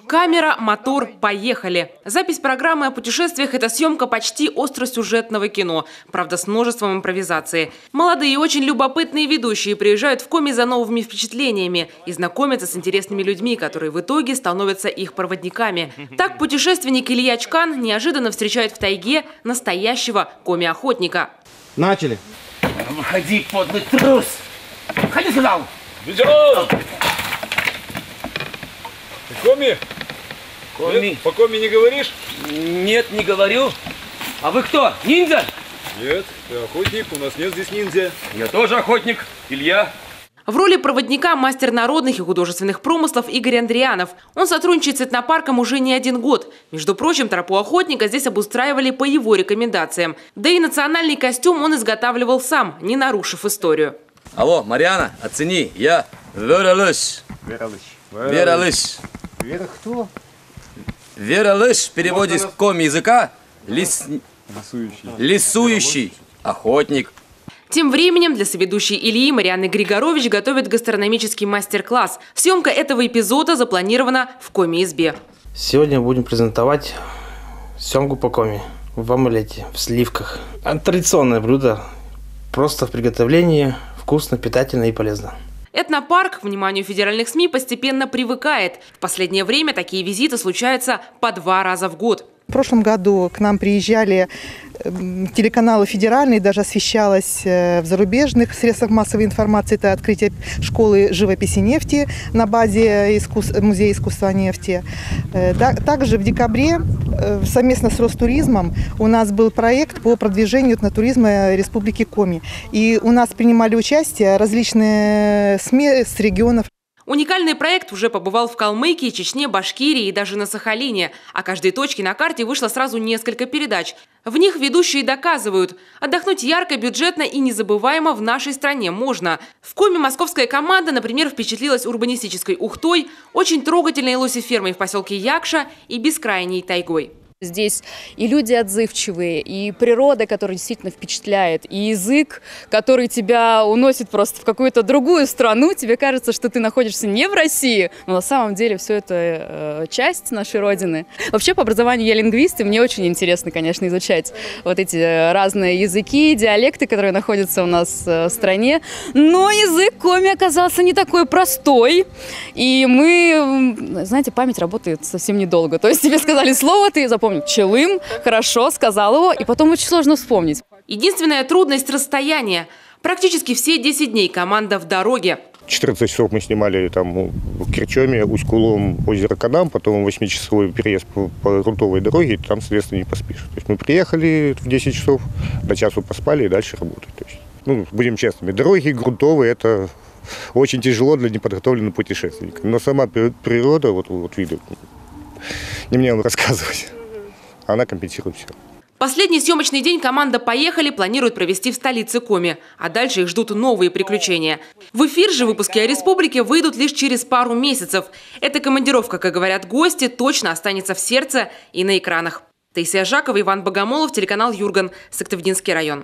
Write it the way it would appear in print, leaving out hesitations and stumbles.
Камера, мотор, поехали. Запись программы о путешествиях – это съемка почти остросюжетного кино, правда, с множеством импровизации. Молодые и очень любопытные ведущие приезжают в Коми за новыми впечатлениями и знакомятся с интересными людьми, которые в итоге становятся их проводниками. Так путешественник Илья Чкан неожиданно встречает в тайге настоящего коми-охотника. Начали. Выходи, подлый трус! Выходи, сказал! Бежал! Ты коми? Коми. Нет? По коми не говоришь? Нет, не говорю. А вы кто? Ниндзя? Нет, ты охотник, у нас нет здесь ниндзя. Я тоже охотник, Илья. В роли проводника мастер народных и художественных промыслов Игорь Андрианов. Он сотрудничает с этнопарком уже не один год. Между прочим, тропу охотника здесь обустраивали по его рекомендациям. Да и национальный костюм он изготавливал сам, не нарушив историю. Алло, Марьяна, оцени, я Вера Лыш. Вера Лыш. Вера кто? Вера Лыш в переводе с коми-языка лесующий охотник. Тем временем для соведущей Ильи Марьяны Григорович готовит гастрономический мастер-класс. Съемка этого эпизода запланирована в коми-избе. Сегодня будем презентовать семгу по коми в омлете, в сливках. Традиционное блюдо, просто в приготовлении, вкусно, питательно и полезно. Этнопарк к вниманию федеральных СМИ постепенно привыкает. В последнее время такие визиты случаются по 2 раза в год. В прошлом году к нам приезжали телеканалы федеральные, даже освещалось в зарубежных средствах массовой информации. Это открытие школы живописи нефти на базе Музея искусства нефти. Также в декабре совместно с Ростуризмом у нас был проект по продвижению этнотуризма Республики Коми. И у нас принимали участие различные СМИ с регионов. Уникальный проект уже побывал в Калмыкии, Чечне, Башкирии и даже на Сахалине. О каждой точке на карте вышло сразу несколько передач. В них ведущие доказывают, отдохнуть ярко, бюджетно и незабываемо в нашей стране можно. В Коми московская команда, например, впечатлилась урбанистической Ухтой, очень трогательной лосефермой в поселке Якша и бескрайней тайгой. Здесь и люди отзывчивые, и природа, которая действительно впечатляет, и язык, который тебя уносит просто в какую-то другую страну. Тебе кажется, что ты находишься не в России, но на самом деле все это часть нашей родины. Вообще, по образованию я лингвист, и мне очень интересно, конечно, изучать вот эти разные языки, диалекты, которые находятся у нас в стране. Но язык коми оказался не такой простой, и мы, знаете, память работает совсем недолго. То есть тебе сказали слово, ты запомнил. Челым, хорошо, сказал его, и потом очень сложно вспомнить. Единственная трудность – расстояние. Практически все 10 дней команда в дороге. 14 часов мы снимали там в Керчоме, Усть-Кулом, озеро Канам, потом 8-часовой переезд по грунтовой дороге, там, соответственно, не поспишь. То есть мы приехали в 10 часов, до часу поспали и дальше работать. То есть, будем честными, дороги грунтовые – это очень тяжело для неподготовленного путешественника. Но сама природа, вот виды, не мне вам рассказывать. Она компенсирует все. Последний съемочный день команда «Поехали» планирует провести в столице Коми. А дальше их ждут новые приключения. В эфир же выпуски о республике выйдут лишь через пару месяцев. Эта командировка, как говорят гости, точно останется в сердце и на экранах. Таисия Жакова, Иван Богомолов, телеканал «Юрган», Сыктывдинский район.